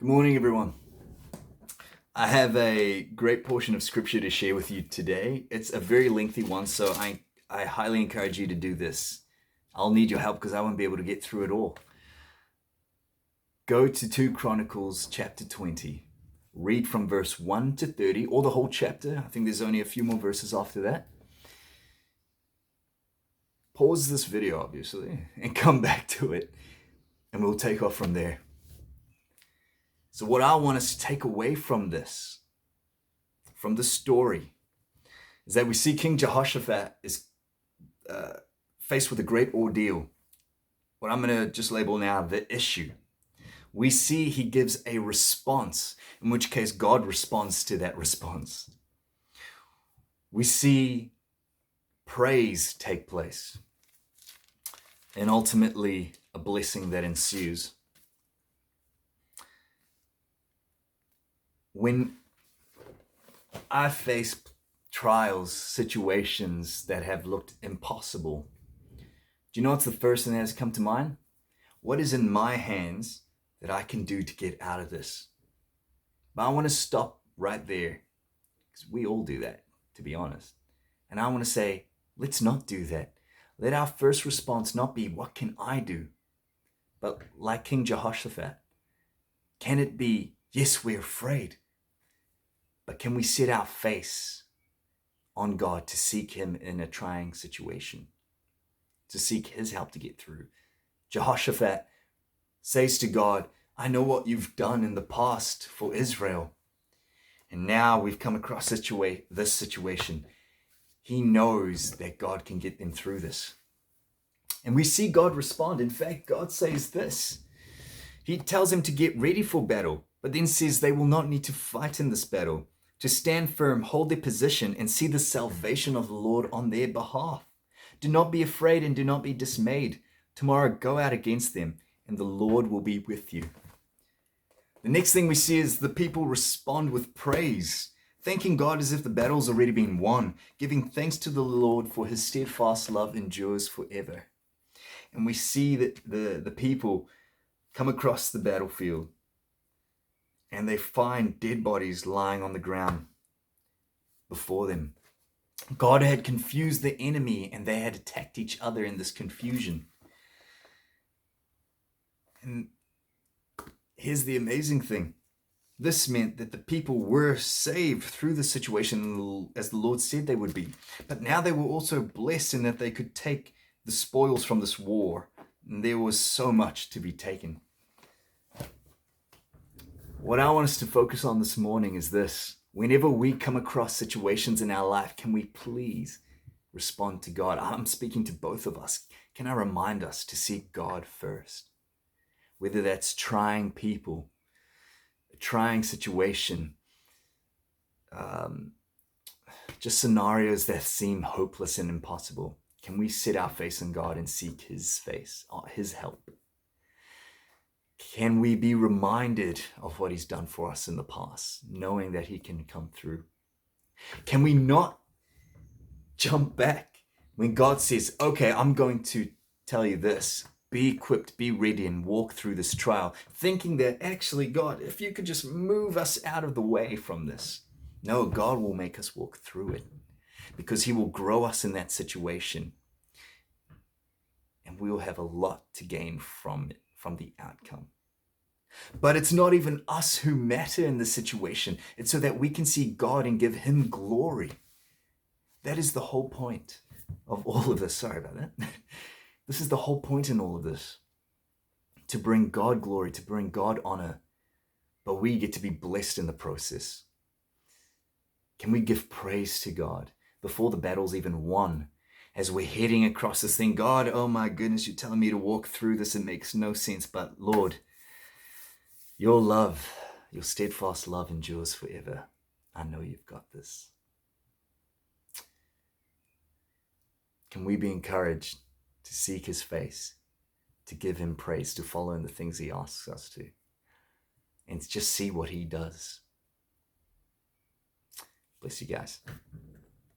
Good morning, everyone. I have a great portion of scripture to share with you today. It's a very lengthy one, so I highly encourage you to do this. I'll need your help because I won't be able to get through it all. Go to 2 Chronicles chapter 20. Read from verse 1 to 30, or the whole chapter. I think there's only a few more verses after that. Pause this video, obviously, and come back to it, and we'll take off from there. So what I want us to take away from this, from the story, is that we see King Jehoshaphat is faced with a great ordeal. What I'm going to just label now the issue. We see he gives a response, in which case God responds to that response. We see praise take place, and ultimately a blessing that ensues. When I face trials, situations that have looked impossible, do you know what's the first thing that has come to mind? What is in my hands that I can do to get out of this? But I want to stop right there, because we all do that, to be honest. And I want to say, let's not do that. Let our first response not be, what can I do? But like King Jehoshaphat, can it be, yes, we're afraid, but can we set our face on God to seek him in a trying situation, to seek his help to get through? Jehoshaphat says to God, I know what you've done in the past for Israel, and now we've come across this situation. He knows that God can get them through this. And we see God respond. In fact, God says this. He tells him to get ready for battle, but then says they will not need to fight in this battle, to stand firm, hold their position, and see the salvation of the Lord on their behalf. Do not be afraid and do not be dismayed. Tomorrow go out against them, and the Lord will be with you. The next thing we see is the people respond with praise, thanking God as if the battle's already been won, giving thanks to the Lord for his steadfast love endures forever. And we see that the people come across the battlefield and they find dead bodies lying on the ground before them. God had confused the enemy and they had attacked each other in this confusion. And here's the amazing thing. This meant that the people were saved through the situation as the Lord said they would be. But now they were also blessed in that they could take the spoils from this war. And there was so much to be taken. What I want us to focus on this morning is this. Whenever we come across situations in our life, can we please respond to God? I'm speaking to both of us. Can I remind us to seek God first? Whether that's trying people, a trying situation, just scenarios that seem hopeless and impossible. Can we set our face on God and seek his face, his help? Can we be reminded of what he's done for us in the past, knowing that he can come through? Can we not jump back when God says, okay, I'm going to tell you this. Be equipped, be ready, and walk through this trial, thinking that actually, God, if you could just move us out of the way from this. No, God will make us walk through it because he will grow us in that situation. And we will have a lot to gain from it, from the outcome. But it's not even us who matter in this situation. It's so that we can see God and give him glory. That is the whole point of all of this. Sorry about that. This is the whole point in all of this. To bring God glory, to bring God honor. But we get to be blessed in the process. Can we give praise to God before the battle's even won? As we're heading across this thing, God, oh my goodness, you're telling me to walk through this. It makes no sense. But Lord, your love, your steadfast love endures forever. I know you've got this. Can we be encouraged to seek his face, to give him praise, to follow in the things he asks us to, and to just see what he does? Bless you guys.